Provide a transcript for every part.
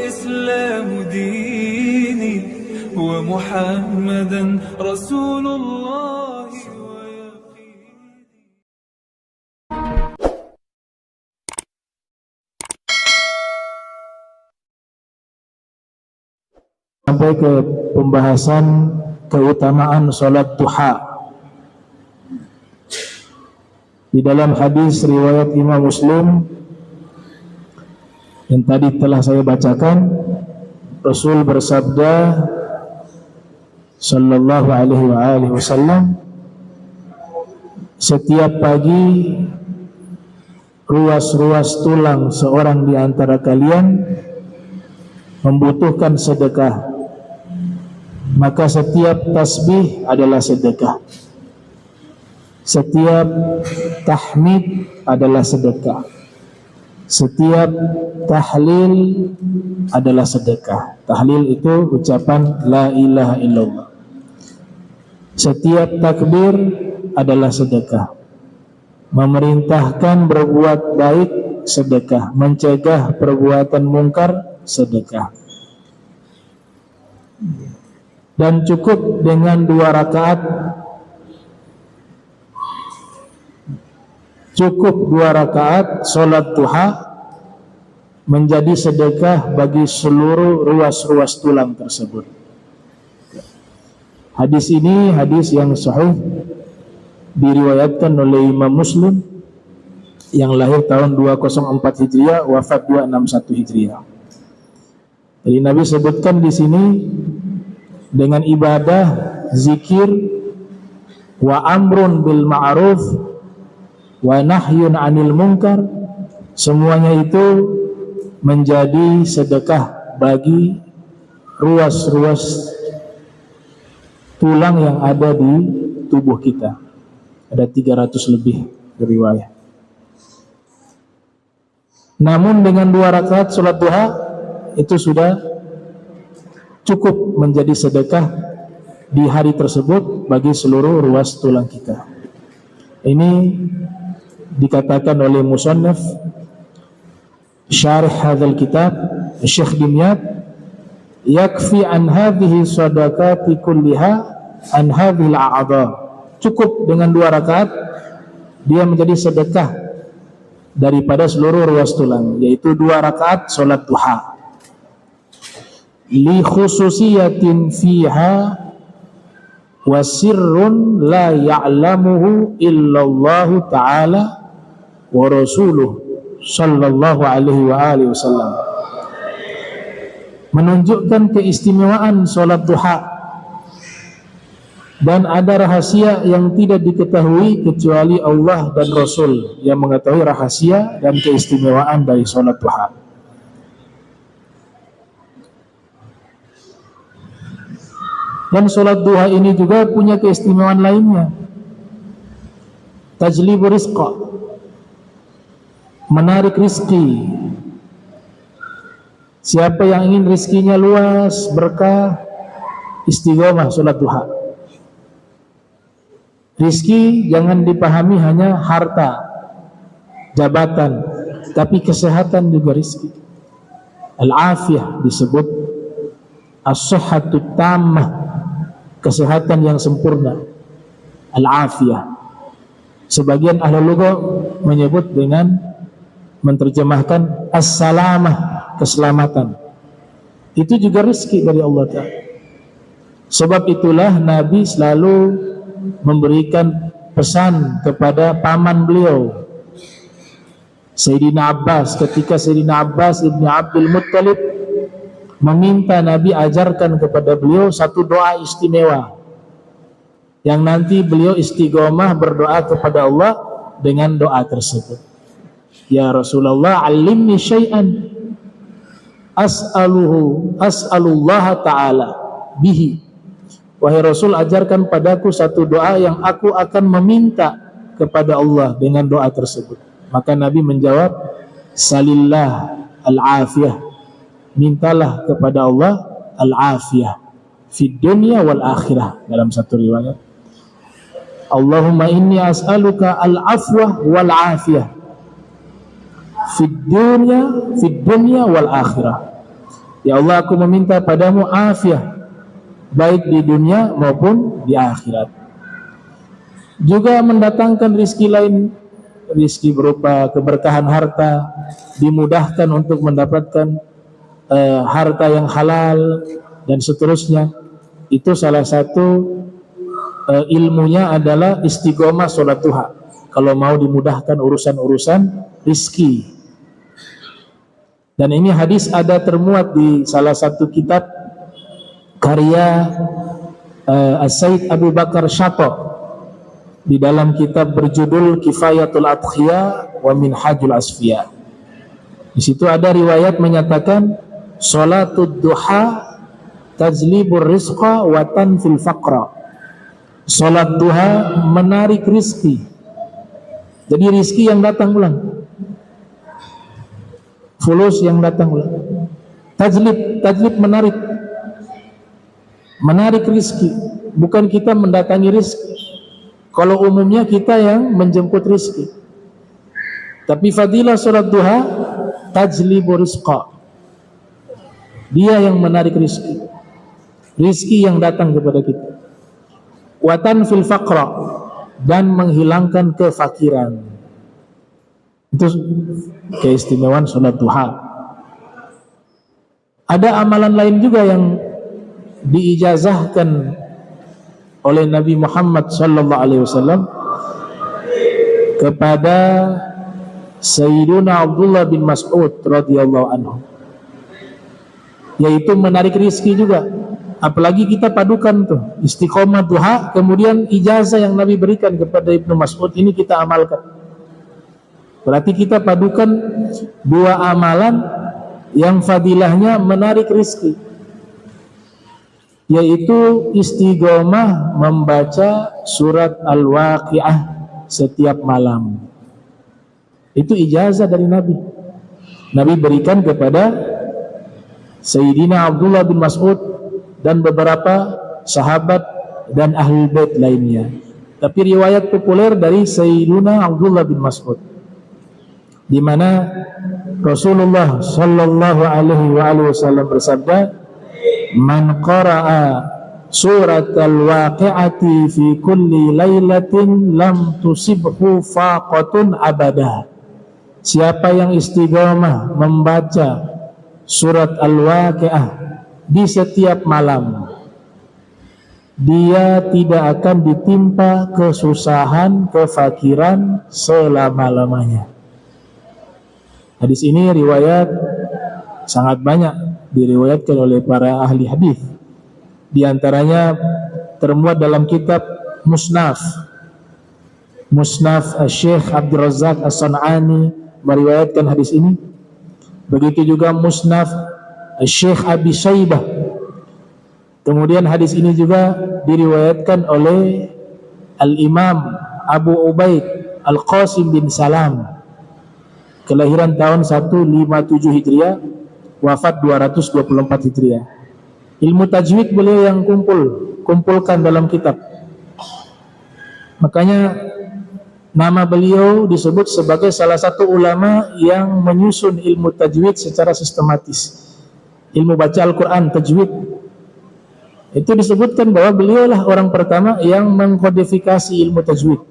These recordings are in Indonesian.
والإسلام ديني ومحمدا رسول الله Sampai ke pembahasan keutamaan sholat duha. Di dalam hadis riwayat Imam Muslim yang tadi telah saya bacakan, Rasul bersabda sallallahu alaihi wasallam, setiap pagi ruas-ruas tulang seorang di antara kalian membutuhkan sedekah, maka setiap tasbih adalah sedekah, setiap tahmid adalah sedekah, setiap tahlil adalah sedekah. Tahlil itu ucapan la ilaha illallah. Setiap takbir adalah sedekah. Memerintahkan berbuat baik sedekah, mencegah perbuatan mungkar sedekah. Dan cukup dengan 2 rakaat, cukup 2 rakaat sholat duha menjadi sedekah bagi seluruh ruas-ruas tulang tersebut. Hadis ini hadis yang sahih, diriwayatkan oleh Imam Muslim yang lahir tahun 204 Hijriah, wafat 261 Hijriah. Jadi Nabi sebutkan di sini, dengan ibadah, zikir, wa amrun bil ma'ruf wa nahyun 'anil munkar, semuanya itu menjadi sedekah bagi ruas-ruas tulang yang ada di tubuh kita. Ada 300 lebih riwayat. Namun dengan 2 rakaat salat duha itu sudah cukup menjadi sedekah di hari tersebut bagi seluruh ruas tulang kita. Ini dikatakan oleh musannaf syarih hadzal kitab Syekh Dimyat, yakfi an hadhihi sadaqati kulliha an hadhil a'adha. Cukup dengan 2 rakaat dia menjadi sedekah daripada seluruh ruas tulang, yaitu 2 rakaat salat duha. Li khususiyatin fiha wa sirrun la ya'lamuhu illallahu ta'ala wa rasuluh sallallahu alaihi wasallam. Menunjukkan keistimewaan salat duha, dan ada rahasia yang tidak diketahui kecuali Allah dan Rasul yang mengetahui rahasia dan keistimewaan dari salat duha. Dan sholat duha ini juga punya keistimewaan lainnya. Tajlibu rizqa, menarik rizki. Siapa yang ingin rizkinya luas, berkah, istighomah sholat duha. Rizki jangan dipahami hanya harta, jabatan, tapi kesehatan juga rizki. Al-afiyah disebut as-sihhatu tammah, kesehatan yang sempurna, al-afiyah. Sebagian ahli lugha menyebut dengan menerjemahkan as-salamah, keselamatan. Itu juga rezeki dari Allah Ta'ala. Sebab itulah Nabi selalu memberikan pesan kepada paman beliau, Sayyidina Abbas. Ketika Sayyidina Abbas ibn Abdul Muttalib meminta Nabi ajarkan kepada beliau satu doa istimewa yang nanti beliau istighomah berdoa kepada Allah dengan doa tersebut. Ya Rasulullah, alimni syai'an as'alullah ta'ala bihi. Wahai Rasul, ajarkan padaku satu doa yang aku akan meminta kepada Allah dengan doa tersebut. Maka Nabi menjawab, salillah al-afiyah, mintalah kepada Allah al-afiyah fid dunya wal akhirah. Dalam satu riwayat, Allahumma inni as'aluka al-afwah wal afiyah fid dunya wal akhirah. Ya Allah, aku meminta padamu afiah baik di dunia maupun di akhirat. Juga mendatangkan rizki lain, rizki berupa keberkahan harta, dimudahkan untuk mendapatkan harta yang halal dan seterusnya. Itu salah satu ilmunya adalah istiqomah sholat duha. Kalau mau dimudahkan urusan-urusan rizki. Dan ini hadis ada termuat di salah satu kitab karya As-Sayyid Abu Bakar Syato, di dalam kitab berjudul Kifayatul Adhiya wa Minhajul Asfiya. Di situ ada riwayat menyatakan sholatud duha tajlibur rizqa wa tanfil faqra. Sholat duha menarik rizki. Jadi rizki yang datang ulang, fulus yang datang ulang. Tajlib menarik rizki, bukan kita mendatangi rizki. Kalau umumnya kita yang menjemput rizki, tapi fadilah sholat duha tajlibu rizqa, dia yang menarik rizki yang datang kepada kita. Watan fil faqra, dan menghilangkan kefakiran. Itu keistimewaan sholat duha. Ada amalan lain juga yang diijazahkan oleh Nabi Muhammad sallallahu alaihi wasallam kepada Sayyiduna Abdullah bin Mas'ud radhiyallahu anhu, yaitu menarik rizki juga. Apalagi kita padukan tuh istiqomah duha, kemudian ijazah yang Nabi berikan kepada Ibnu Mas'ud ini kita amalkan. Berarti kita padukan dua amalan yang fadilahnya menarik rizki, yaitu istiqomah membaca surat Al-Waqi'ah setiap malam. Itu ijazah dari Nabi. Nabi berikan kepada Sayyidina Abdullah bin Mas'ud dan beberapa sahabat dan ahli bait lainnya. Tapi riwayat populer dari Sayyidina Abdullah bin Mas'ud, di mana Rasulullah sallallahu alaihi wasallam bersabda, "Man qara'a surat al-waqi'ati fi kulli lailatin lam tusibhu faqatun abada." Siapa yang istiqomah membaca surat al-waqi'ah di setiap malam, dia tidak akan ditimpa kesusahan, kefakiran selama-lamanya. Hadis ini riwayat sangat banyak diriwayatkan oleh para ahli hadis. Di antaranya termuat dalam kitab Musnaf Syekh Abdul Razak As-San'ani meriwayatkan hadis ini. Begitu juga Musnaf Syekh Abi Syaibah. Kemudian hadis ini juga diriwayatkan oleh Al-Imam Abu Ubaid Al-Qasim bin Salam, kelahiran tahun 157 Hijriah, wafat 224 Hijriah. Ilmu tajwid beliau yang kumpulkan dalam kitab. Makanya nama beliau disebut sebagai salah satu ulama yang menyusun ilmu tajwid secara sistematis. Ilmu baca Al-Quran, tajwid, itu disebutkan bahwa beliaulah orang pertama yang mengkodifikasi ilmu tajwid.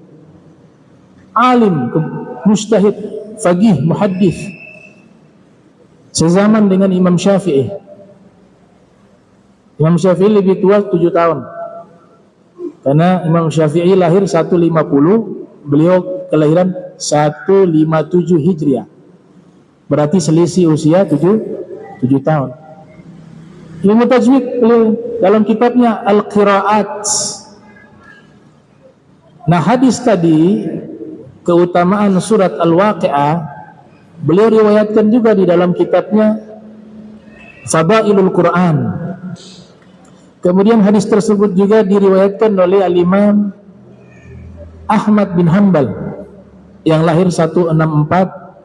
Alim, mujtahid, faqih, muhaddis, sezaman dengan Imam Syafi'i. Imam Syafi'i lebih tua 7 tahun, karena Imam Syafi'i lahir 150, beliau kelahiran 157 Hijriah, berarti selisih usia 7 tahun. Ilmu tajwid beliau dalam kitabnya Al-Qiraat. Nah, hadis tadi keutamaan surat Al-Waqi'ah beliau riwayatkan juga di dalam kitabnya Fadailul Quran. Kemudian hadis tersebut juga diriwayatkan oleh Al-Imam Ahmad bin Hanbal yang lahir 164,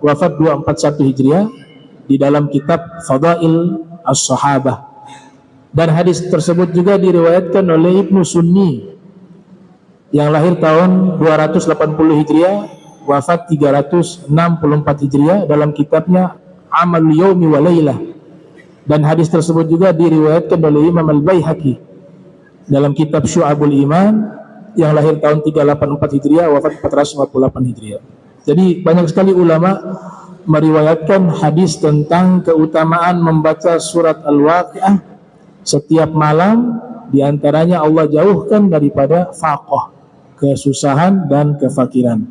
wafat 241 Hijriah, di dalam kitab Fadail As-Sahabah. Dan hadis tersebut juga diriwayatkan oleh Ibnu Sunni yang lahir tahun 280 Hijriah, wafat 364 Hijriah, dalam kitabnya Amal Yaumi wa Lailah. Dan hadis tersebut juga diriwayatkan oleh Imam Al-Baihaqi dalam kitab Syu'abul Iman, yang lahir tahun 384 Hijriah, wafat 458 Hijriah. Jadi banyak sekali ulama meriwayatkan hadis tentang keutamaan membaca surat Al-Waqi'ah setiap malam. Di antaranya Allah jauhkan daripada faqah, kesusahan dan kefakiran.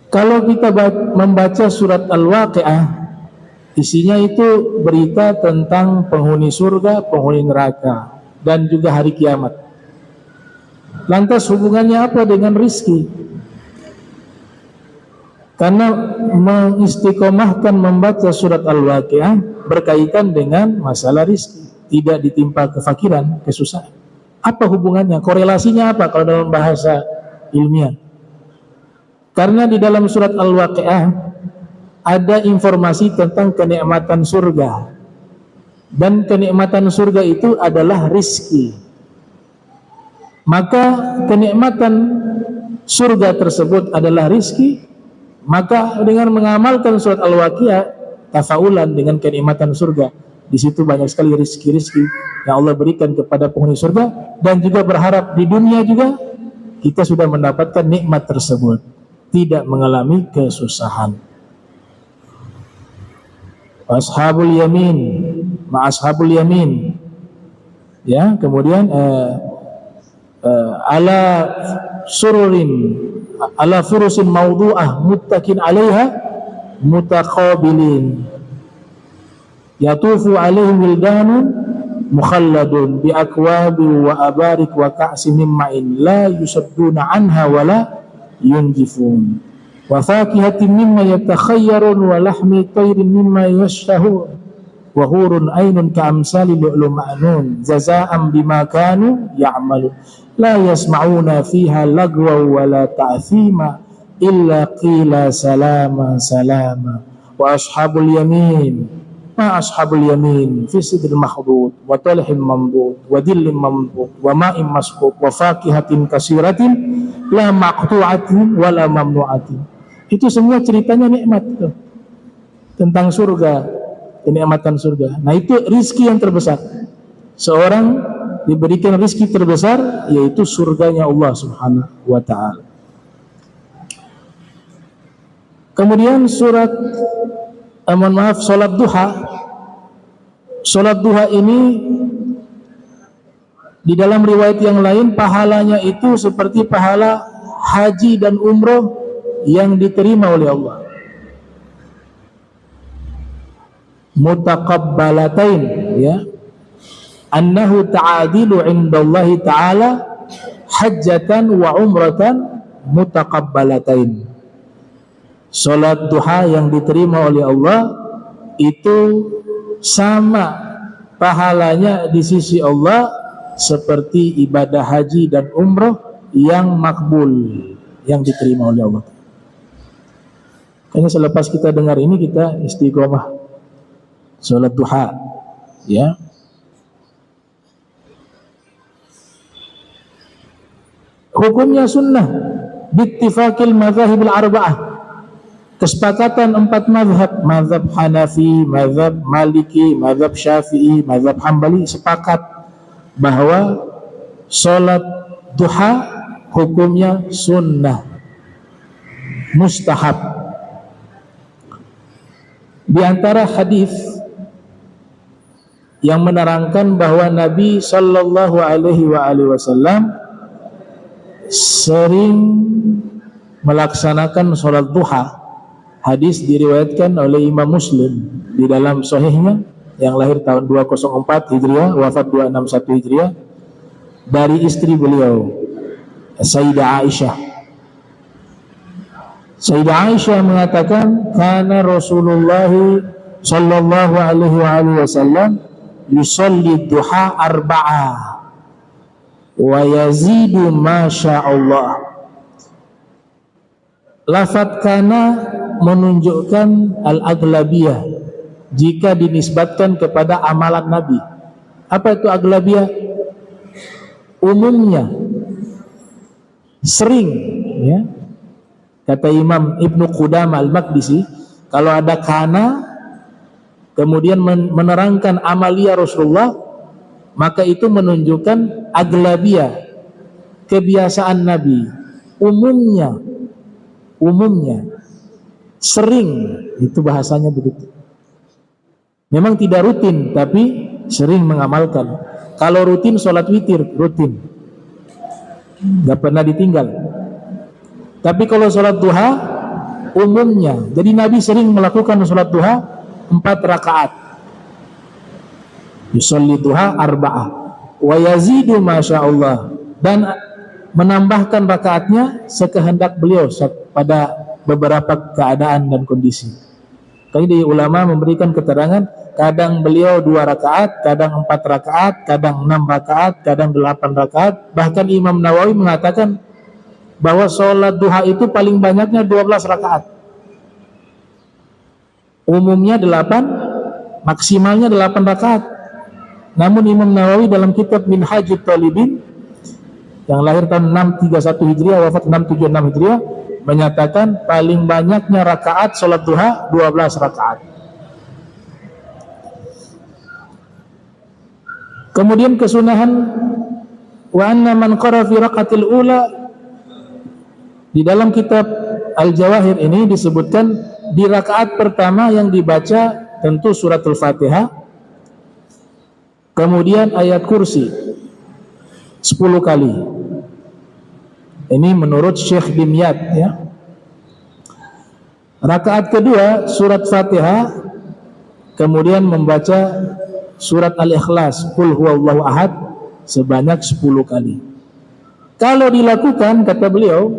Kalau kita membaca surat Al-Waqi'ah, isinya itu berita tentang penghuni surga, penghuni neraka, dan juga hari kiamat. Lantas hubungannya apa dengan rizki? Karena mengistiqomahkan membaca surat Al-Waqi'ah berkaitan dengan masalah rizki, tidak ditimpa kefakiran, kesusahan. Apa hubungannya? Korelasinya apa kalau dalam bahasa ilmiah? Karena di dalam surat Al-Waqi'ah ada informasi tentang kenikmatan surga, dan kenikmatan surga itu adalah rizki. Maka kenikmatan surga tersebut adalah rizki, maka dengan mengamalkan surat Al-Waqi'ah, tafaulan dengan kenikmatan surga. Di situ banyak sekali rizki-rizki yang Allah berikan kepada penghuni surga, dan juga berharap di dunia juga kita sudah mendapatkan nikmat tersebut, tidak mengalami kesusahan. Ashabul yamin, ma'ashabul yamin. Ya, kemudian ala sururin, ala furusin mawdu'ah muttakin 'alaiha mutaqabilin. Yatufu 'alaihim wildanun mukhalladun bi akwabi wa abarik wa ka'sin min ma'in la yusadduna 'anha wa la yunjifun. Wa fakihatin mimma yatakhayyarun wa lahmi tayrin mimma yashtahun wa hurun aynun ka'amsali lu'lu ma'nun jaza'an bima kanu ya'malun la yasma'una fiha lagwa wa la ta'thima illa qila salama salama. Wa ashabul yamin ma ashabul yamin fi sidrin makhdud wa talhin mamdud wa dhillin mamdud wa ma'in masqub wa fakihatin kasiratin la maqtu'atin wa la mamnu'atin. Itu semua ceritanya nikmat tuh, tentang surga, kenikmatan surga. Nah, itu rizki yang terbesar. Seorang diberikan rizki terbesar, yaitu surganya Allah Subhanahu wa ta'ala. Kemudian sholat duha. Sholat duha ini di dalam riwayat yang lain pahalanya itu seperti pahala haji dan umroh yang diterima oleh Allah. Mutaqabbalatain, ya. Annahu ta'adilu 'indallahi ta'ala hajjatan wa umratan mutaqabbalatain. Salat duha yang diterima oleh Allah itu sama pahalanya di sisi Allah seperti ibadah haji dan umroh yang makbul, yang diterima oleh Allah. Kayaknya selepas kita dengar ini kita istiqomah salat duha, ya. Hukumnya sunnah bittifaqil madzahibil arba'ah. Kesepakatan 4 mazhab, mazhab Hanafi, mazhab Maliki, mazhab Syafi'i, mazhab Hambali sepakat bahwa salat duha hukumnya sunnah, mustahab. Di antara hadis yang menerangkan bahwa Nabi Sallallahu Alaihi Wasallam sering melaksanakan sholat duha, hadis diriwayatkan oleh Imam Muslim di dalam sahihnya yang lahir tahun 204 Hijriah, wafat 261 Hijriah, dari istri beliau Sayyidah Aisyah. Sayyidah Aisyah mengatakan, kana Rasulullah sallallahu alaihi wasallam yusalli duha arba'a wa yazidu ma sya'allah. Lafaz kana menunjukkan al-aglabiyah jika dinisbatkan kepada amalan Nabi. Apa itu aglabiyah? Umumnya, sering, ya. Kata Imam Ibnu Qudamah Al-Maqdisi, kalau ada kana kemudian menerangkan amalia Rasulullah, maka itu menunjukkan aglabiyah, kebiasaan Nabi, umumnya sering, itu bahasanya begitu. Memang tidak rutin, tapi sering mengamalkan. Kalau rutin, sholat witir rutin, gak pernah ditinggal. Tapi kalau sholat duha, umumnya, jadi Nabi sering melakukan sholat duha 4 rakaat. Yusolli duha arba'ah wa yazidu masyaallah, dan menambahkan rakaatnya sekehendak beliau pada beberapa keadaan dan kondisi. Kali ulama memberikan keterangan, kadang beliau 2 rakaat, kadang 4 rakaat, kadang 6 rakaat, kadang 8 rakaat. Bahkan Imam Nawawi mengatakan bahwa sholat duha itu paling banyaknya 12 rakaat. Umumnya 8, maksimalnya 8 rakaat. Namun Imam Nawawi dalam kitab Minhajut Talibin yang lahir tahun 631 Hijriah, wafat 676 Hijriah, menyatakan paling banyaknya rakaat sholat duha 12 rakaat. Kemudian kesunahan wa anna man qara fi raqatil ula, di dalam kitab Al-Jawahir ini disebutkan di rakaat pertama yang dibaca tentu surat Al-Fatihah, kemudian ayat kursi 10 kali. Ini menurut Syekh Dimyat, ya. Rakaat kedua surat Fatihah, kemudian membaca surat Al-Ikhlas, Qul huwallahu ahad, sebanyak 10 kali. Kalau dilakukan, kata beliau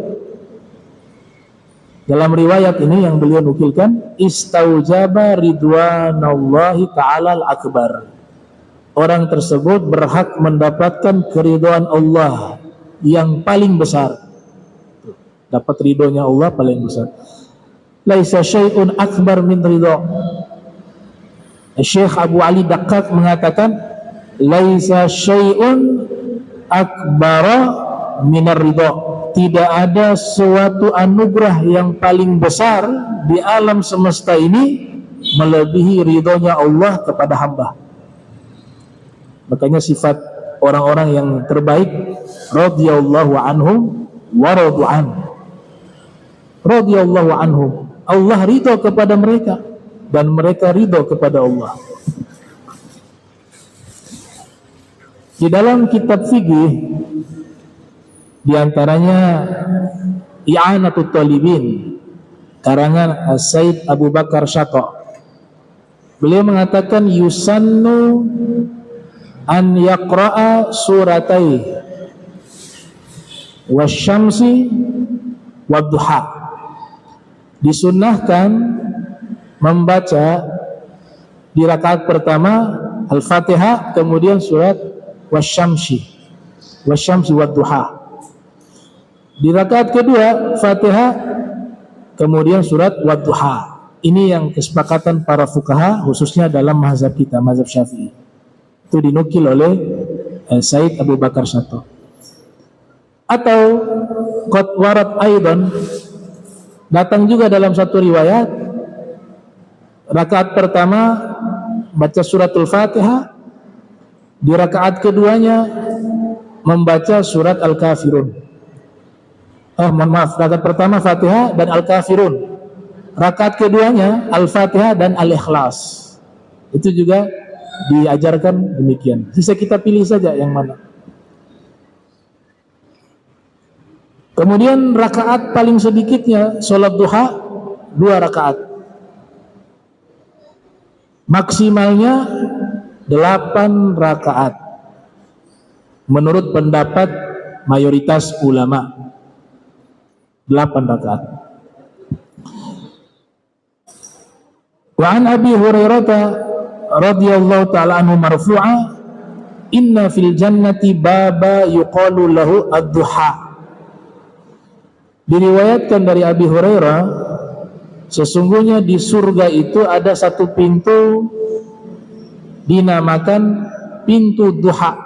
dalam riwayat ini yang beliau nukilkan, istaujaba ridwanallahi ta'ala al-akbar, orang tersebut berhak mendapatkan keridhaan Allah yang paling besar. Dapat ridhonya Allah paling besar. Laisa syai'un akbar min ridho. Syekh Abu Ali Daqqaq mengatakan, laisa syai'un akbara minar ridho. Tidak ada suatu anugerah yang paling besar di alam semesta ini melebihi ridhonya Allah kepada hamba. Makanya sifat orang-orang yang terbaik, radhiyallahu anhum wa radu an. Radhiyallahu anhum, Allah ridho kepada mereka dan mereka ridho kepada Allah. Di dalam kitab fikih, di antaranya I'anatut Talibin karangan Said Abu Bakar Syaqa, beliau mengatakan yusannu an yaqra'a suratai wasyamsi wadduha. Disunnahkan membaca di rakaat pertama Al-Fatihah, kemudian surat wasyamsi wadduha. Di rakaat kedua Fatihah, kemudian surat wadduha. Ini yang kesepakatan para fuqaha, khususnya dalam mazhab kita, mazhab Syafi'i. Itu dinukil oleh Said Abu Bakar Syaqa. Atau qad warat aidan, datang juga dalam satu riwayat, rakaat pertama baca suratul Fatihah, di rakaat keduanya membaca surat Al-Kafirun. Rakaat pertama Fatihah dan Al-Kafirun, rakaat keduanya Al-Fatihah dan Al-Ikhlas. Itu juga diajarkan demikian. Sisa kita pilih saja yang mana. Kemudian rakaat paling sedikitnya sholat duha 2 rakaat, maksimalnya 8 rakaat menurut pendapat mayoritas ulama. 8 rakaat. Wa an Abi Hurairah radhiyallahu ta'ala anhu marfu'a, inna fil jannati baba yuqalu lahu ad-duha. Diriwayatkan dari Abi Hurairah, sesungguhnya di surga itu ada satu pintu dinamakan pintu duha,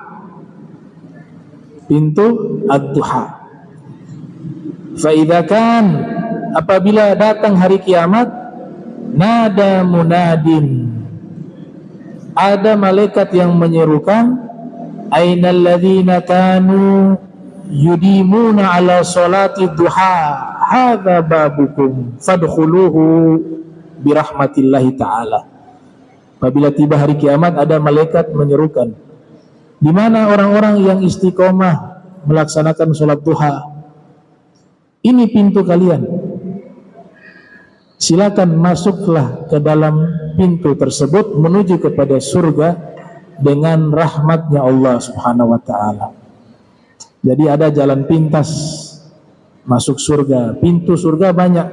pintu ad-duha. Fa idza kan, apabila datang hari kiamat, nada munadin, ada malaikat yang menyerukan, ainal ladzina kanu yudimuna ala salati duha hadza babukum fadkhuluhu birahmatillahi ta'ala. Apabila tiba hari kiamat, ada malaikat menyerukan, di mana orang-orang yang istiqomah melaksanakan sholat duha, ini pintu kalian, silakan masuklah ke dalam pintu tersebut menuju kepada surga dengan rahmatnya Allah subhanahu wa ta'ala. Jadi ada jalan pintas masuk surga. Pintu surga banyak.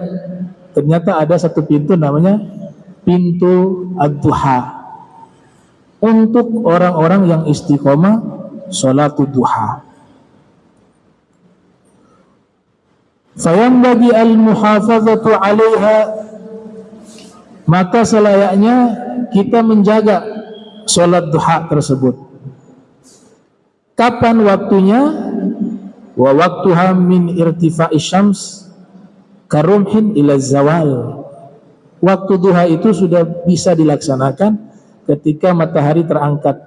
Ternyata ada satu pintu namanya pintu ad-duha, untuk orang-orang yang istiqomah sholatul duha. Fayambagi al-muhafazatu 'alaiha, maka selayaknya kita menjaga sholat duha tersebut. Kapan waktunya? Wa waktuha min irtifa'i syams karumhin ila zawal. Waktu duha itu sudah bisa dilaksanakan ketika matahari terangkat,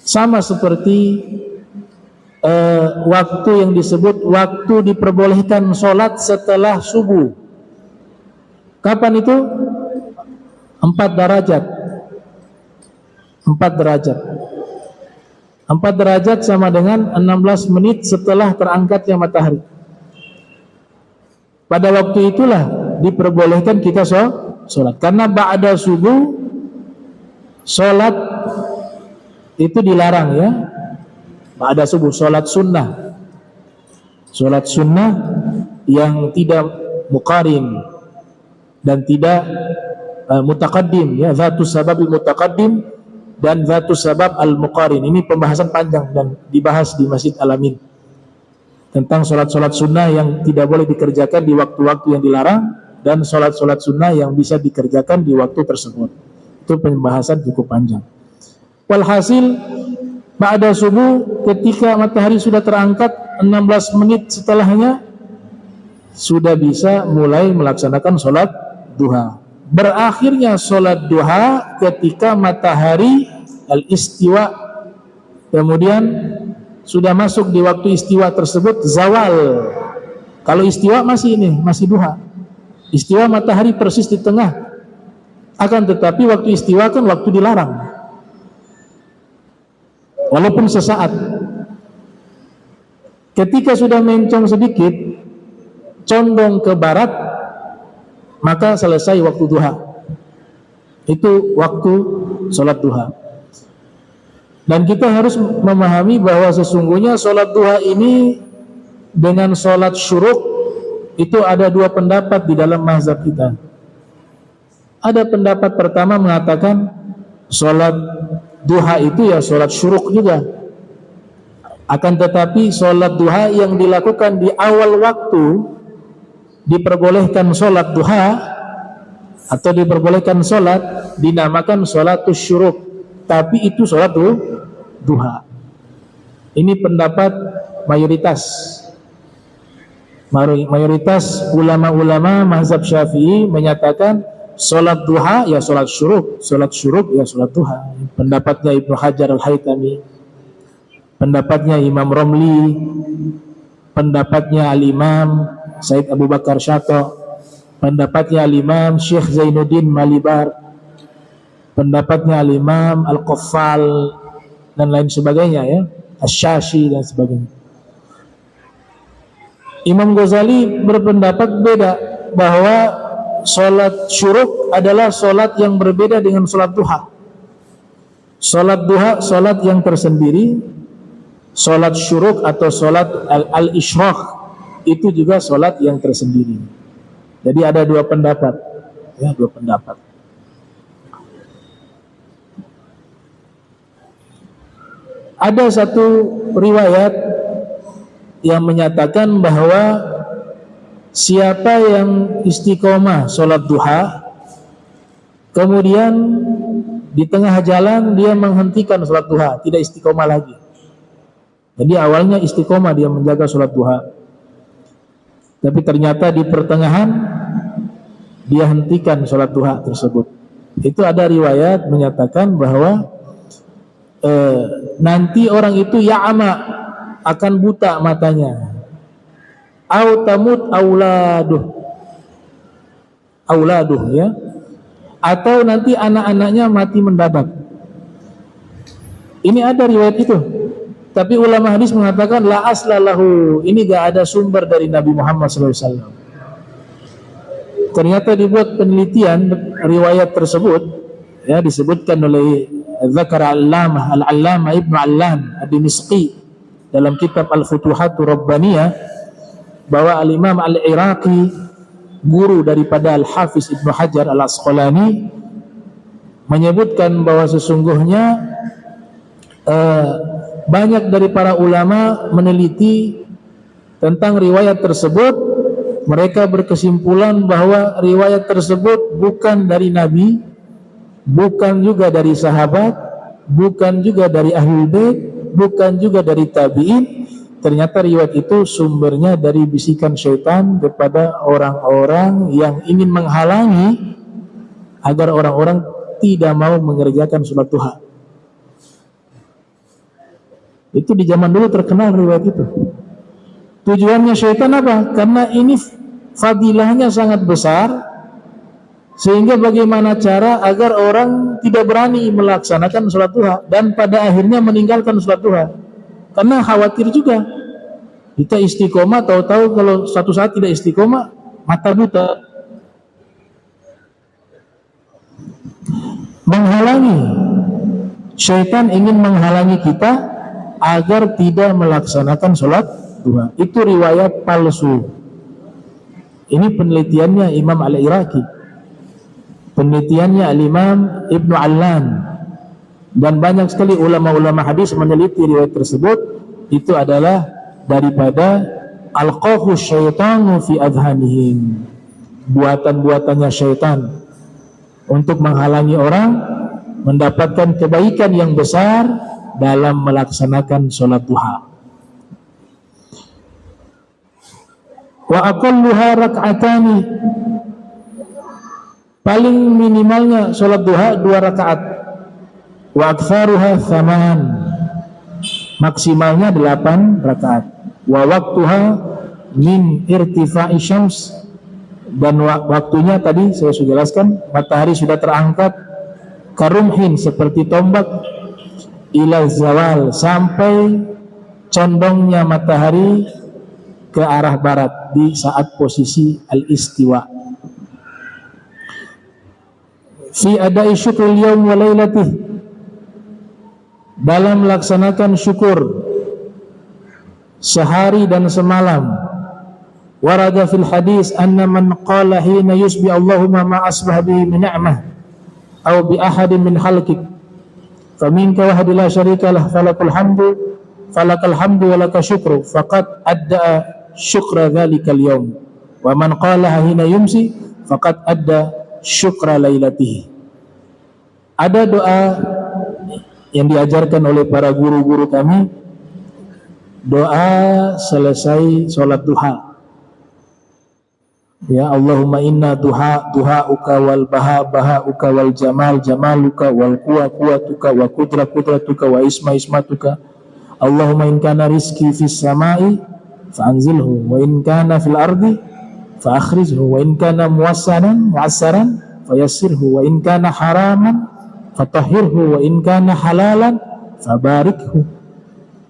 sama seperti waktu yang disebut waktu diperbolehkan sholat setelah subuh. Kapan itu? 4 derajat. 4 derajat. 4 derajat sama dengan 16 menit setelah terangkatnya matahari. Pada waktu itulah diperbolehkan kita sholat. Karena ba'da subuh sholat itu dilarang, ya. Ba'da subuh sholat sunnah. Sholat sunnah yang tidak muqarin dan tidak mutaqaddim, ya, zatu sababil mutaqaddim dan zatu sabab al-muqarin. Ini pembahasan panjang dan dibahas di Masjid Al-Amin tentang sholat-sholat sunnah yang tidak boleh dikerjakan di waktu-waktu yang dilarang, dan sholat-sholat sunnah yang bisa dikerjakan di waktu tersebut. Itu pembahasan cukup panjang. Walhasil, ba'da subuh, ketika matahari sudah terangkat 16 menit setelahnya, sudah bisa mulai melaksanakan sholat duha. Berakhirnya sholat duha ketika matahari al-istiwa, kemudian sudah masuk di waktu istiwa tersebut zawal. Kalau istiwa masih duha. Istiwa matahari persis di tengah. Akan tetapi waktu istiwa kan waktu dilarang, walaupun sesaat. Ketika sudah mencong sedikit, condong ke barat, maka selesai waktu duha. Itu waktu sholat duha. Dan kita harus memahami bahwa sesungguhnya sholat duha ini dengan sholat syuruk itu ada 2 pendapat di dalam mazhab kita. Ada pendapat pertama mengatakan sholat duha itu ya sholat syuruk juga. Akan tetapi sholat duha yang dilakukan di awal waktu diperbolehkan sholat duha atau diperbolehkan sholat, dinamakan sholatus syuruk, tapi itu sholat duha. Ini pendapat mayoritas ulama-ulama mazhab Syafi'i menyatakan sholat duha ya sholat syuruk, sholat syuruk ya sholat duha. Pendapatnya Ibnu Hajar Al-Haytami, pendapatnya Imam Romli, pendapatnya Al-Imam Said Abu Bakar Syato, pendapatnya Al-Imam Syekh Zainuddin Malibar, pendapatnya Al-Imam Al-Qaffal dan lain sebagainya, ya, Asy-Syashi dan sebagainya. Imam Ghazali berpendapat beda, bahwa sholat syuruk adalah sholat yang berbeda dengan sholat duha. Sholat duha sholat yang tersendiri, sholat syuruk atau sholat al-isyraq itu juga sholat yang tersendiri. Jadi ada 2 pendapat, ya, 2 pendapat. Ada satu riwayat yang menyatakan bahwa siapa yang istiqomah sholat duha, kemudian di tengah jalan dia menghentikan sholat duha, tidak istiqomah lagi. Jadi awalnya istiqomah dia menjaga sholat duha, tapi ternyata di pertengahan dia hentikan sholat duha tersebut. Itu ada riwayat menyatakan bahwa nanti orang itu ya'ama, akan buta matanya. Au tamut auladuh ya. Atau nanti anak-anaknya mati mendadak. Ini ada riwayat itu. Tapi ulama hadis mengatakan la aslalahu, ini gak ada sumber dari Nabi Muhammad SAW. Ternyata dibuat penelitian riwayat tersebut, ya, disebutkan oleh Zakar Al-Allamah Ibnu Allam Ad-Dimishqi dalam kitab Al-Futuhatur Rabbaniyah, bahwa Al-Imam Al-Iraqi, guru daripada Al-Hafiz Ibnu Hajar Al-Asqalani, menyebutkan bahwa sesungguhnya banyak dari para ulama meneliti tentang riwayat tersebut. Mereka berkesimpulan bahwa riwayat tersebut bukan dari Nabi, bukan juga dari sahabat, bukan juga dari Ahlul Bait, bukan juga dari tabi'in. Ternyata riwayat itu sumbernya dari bisikan syaitan kepada orang-orang yang ingin menghalangi agar orang-orang tidak mau mengerjakan sholat duha. Itu di zaman dulu terkenal riwayat itu. Tujuannya syaitan apa? Karena ini fadilahnya sangat besar, sehingga bagaimana cara agar orang tidak berani melaksanakan sholat duha dan pada akhirnya meninggalkan sholat duha. Karena khawatir juga kita istiqomah, tahu-tahu kalau suatu saat tidak istiqomah, mata buta. Menghalangi, syaitan ingin menghalangi kita agar tidak melaksanakan sholat duha. Itu riwayat palsu. Ini penelitiannya Imam Al-Iraqi, penelitiannya Al-Imam Ibnu Allam, dan banyak sekali ulama-ulama hadis meneliti riwayat tersebut. Itu adalah daripada alqahu syaitanu fi adhanihim, buatan-buatannya syaitan untuk menghalangi orang mendapatkan kebaikan yang besar dalam melaksanakan sholat duha. Wa aqalluha rak'atani, paling minimalnya sholat duha 2 rakaat. Wa aktsaruha 8, maksimalnya 8 rakaat. Wa waqtuha min irtifa'i syams, dan waktunya tadi saya sudah jelaskan, matahari sudah terangkat, karumhin, seperti tombak, ila zawal, sampai condongnya matahari ke arah barat di saat posisi al-istiwa. Fi adai syukrul yaum wa lailatih, dalam melaksanakan syukur sehari dan semalam. Warada fil hadis anna man qala hina yusbi Allahumma ma asbah bi min ni'mah aw bi ahadin min khalqik faminka wahdi la syarika lah falakal hamdu wa laka syukru faqad adda syukra dzalikal yaum wa man qala hina yumsi faqad adda syukra lailatihi. Ada doa yang diajarkan oleh para guru-guru kami, doa selesai sholat duha. Ya Allahumma inna duha'uka wal baha'uka wal jamaluka wal quwwatuka wa qudratuka wa ismatuka. Allahumma in kana rizki fis sama'i fa'anzilhu wa in kana fil ardi fa'akhrijhu wa in kana mu'assaran fayassirhu wa in kana haraman fatahhirhu wa in kana halalan fabarikhu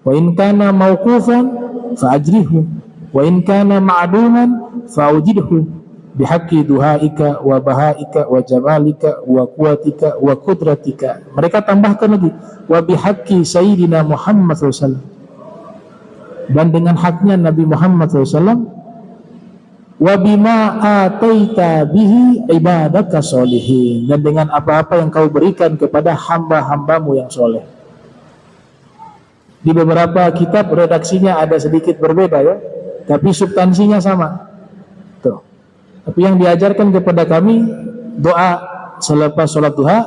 wa in kana mawqufan fa'ajrihu wa in kana ma'duman fa'ujidhu bihaqqi duhaika wa bahaika wa jamalika wa quwwatika wa qudratika. Mereka tambahkan lagi wa bihaqqi sayyidina Muhammad SAW, dan dengan haknya Nabi Muhammad SAW, wa bima ataita bihi ibadaka sholihin, dan dengan apa-apa yang kau berikan kepada hamba-hambamu yang soleh. Di beberapa kitab redaksinya ada sedikit berbeda ya, tapi substansinya sama. Tuh. Tapi yang diajarkan kepada kami, doa selepas sholat duha,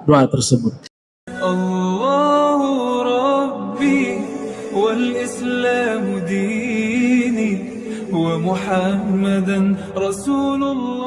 doa tersebut. Allahu Rabbi wal Islamu dini wa Muhammadan Rasulullah.